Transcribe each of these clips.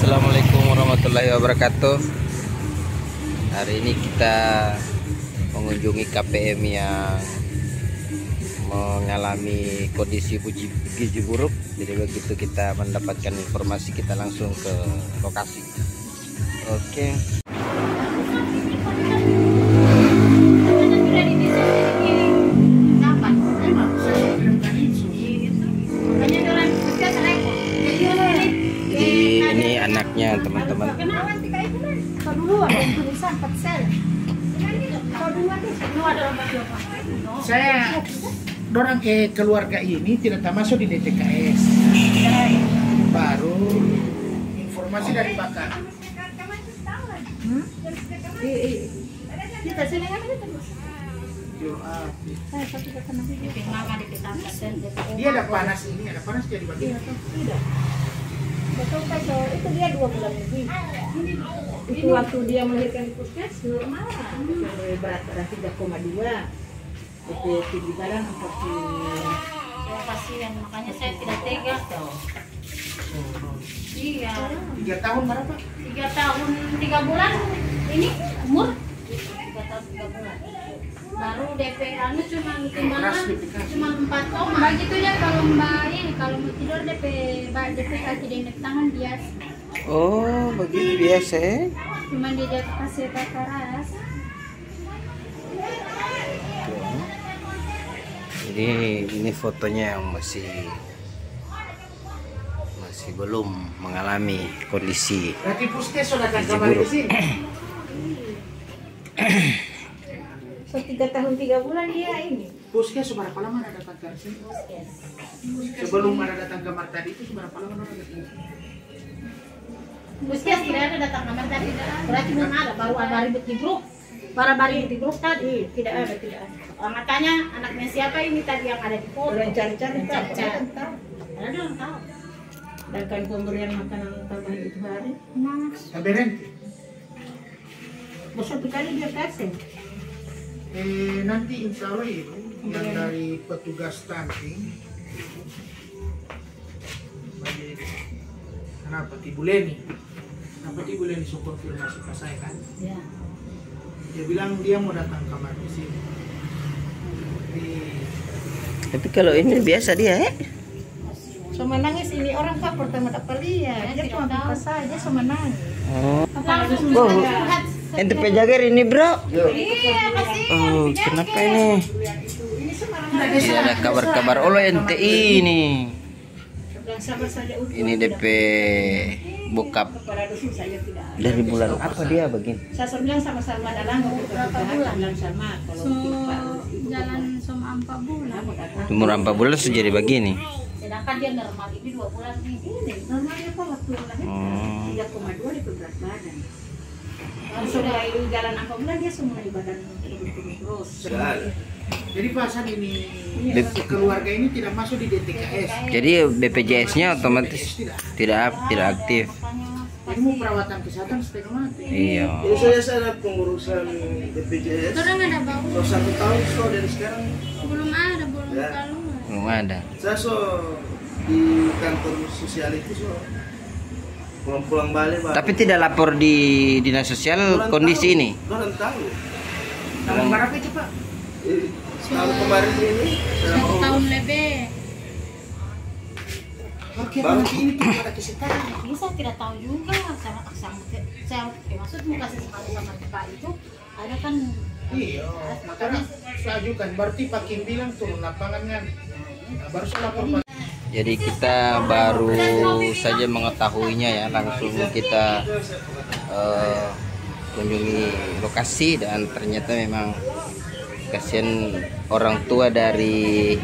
Assalamualaikum warahmatullahi wabarakatuh. Hari ini kita mengunjungi KPM yang mengalami kondisi gizi buruk. Jadi begitu kita mendapatkan informasi, kita langsung ke lokasi. Oke. Ini anaknya teman-teman. Saya dorang ke keluarga ini tidak termasuk di DTKS. Baru informasi dari bakar. Dia ada panas ini, ada panas jadi bagian. Betul Pak, itu dia 2 bulan lebih. Itu waktu dia melahirkan di puskes normal, berat 3,2, itu tinggi badan 40. Saya kasihan, makanya saya tidak tega. Iya. 3 tahun berapa? 3 tahun 3 bulan ini umur 3 tahun 3 bulan. Baru DP anu cuma timbangan cuma 4 koma. Begitu ya kalau Mbak ini kalau mau tidur DP kaki di tangan biasa. Oh, begitu biasa ya? Cuma dia jatuh kasih keras. Jadi ini fotonya yang masih belum mengalami kondisi Berarti puskes sudah gizi kembali buruk. ke sini. So 3 tahun 3 bulan dia ini. Puskes seberapa lama ada datang ke sini? Sebelum ada datang ke Martadi itu seberapa lama ada datang? Puskes tidak ada datang kamar tadi, berarti belum ada, baru ribut di grup. Baru di grup tadi, tidak ada. Makanya anaknya siapa ini tadi yang ada di foto. Orang cari-cari tahu. Ada belum tahu. Dan kan pemberian makanan tambahan itu hari. Kaberen. Satu kali dia kasih. Nanti insya Allah itu yang dari petugas stunting kenapa Tibuleni so konfirmasi ke saya kan Ya. dia bilang dia mau datang kamar di sini. Tapi kalau ini biasa dia So menangis ini orang Pak pertama dapat lihat. Dia cuma buka saja so menangis. Oh. Langsung Oh. curhat. Ente pejagar ini, Bro. Iya, pasti. Oh, kenapa ini? Tidak ada kabar-kabar oleh ente ini. Sama saja Ini DP bokap kepala dusun saya tidak ada. dari bulan apa dia begini? Saya bilang sama-sama dalam beberapa bulan dan sama kalau Jalan sama 4 bulan. Umur 4 bulan sudah jadi begini. Sedangkan dia normal ini 2 bulan ini. normalnya Pak waktu Oh. lahir 3,2 itu berat badan. Langsung mulai jalan 4 bulan dia semua di badan turun terus. Jadi pasan ini keluarga ini tidak masuk di DTKS. Jadi BPJS-nya otomatis tidak aktif. Ini mau perawatan kesehatan setengah mati. Iya. Jadi saya ada pengurusan BPJS. Orang ada bau. So 1 tahun so dari sekarang Belum ada, belum Ya. keluar. Belum ada. saya so di kantor sosial itu so pulang balik Pak. Tapi tidak lapor di dinas sosial kondisi ini. Orang tahu. Tahun berapa itu Pak? Tahun kemarin ini saya 1 mau tahun lebih. Oke, nanti ini tuh ada kesehatan. Ini saya tidak tahu juga. Saya maksud mau kasih sekali sama Pak itu ada kan. Iya, makanya saya ajukan. Berarti Pak Kim bilang turun lapangan kan. Nah, baru saya lapor Pak. Jadi kita baru saja mengetahuinya ya, langsung kita kunjungi lokasi dan ternyata memang kasihan orang tua dari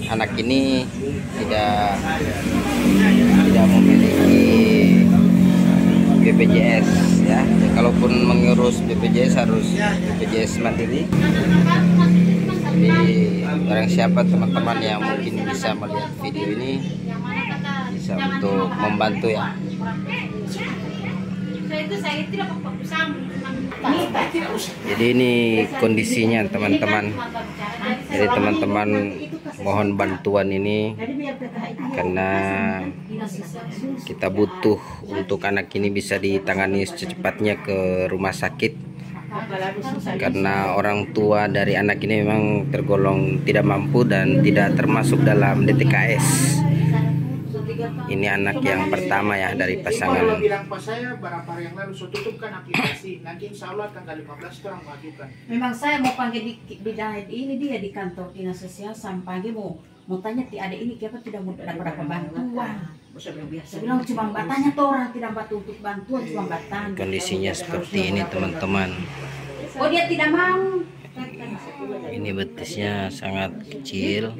anak ini tidak memiliki BPJS ya. Kalaupun mengurus BPJS harus BPJS mandiri. Jadi barang siapa teman-teman yang mungkin bisa melihat video ini bisa untuk membantu ya. Saya tidak fokus sama. Jadi ini kondisinya teman-teman. Jadi teman-teman mohon bantuan ini Jadi biar PKH itu karena kita butuh untuk anak ini bisa ditangani secepatnya ke rumah sakit, karena orang tua dari anak ini memang tergolong tidak mampu dan tidak termasuk dalam DTKS. Ini anak yang pertama ya dari Kalau pasangan. bilang pas saya berapa hari yang lalu, so tutupkan aplikasi. Nanti insya Allah tanggal 15 orang mengajukan. Memang saya mau panggil di ini dia di kantor dinas sosial, sampai mau tanya ti ada ini kenapa tidak mau dapat bantuan. Saya bilang cuma batanya tuh orang tidak bantu untuk bantuan, cuma batanya. Kondisinya seperti ini teman-teman. Oh dia tidak mau. Ini betisnya sangat kecil.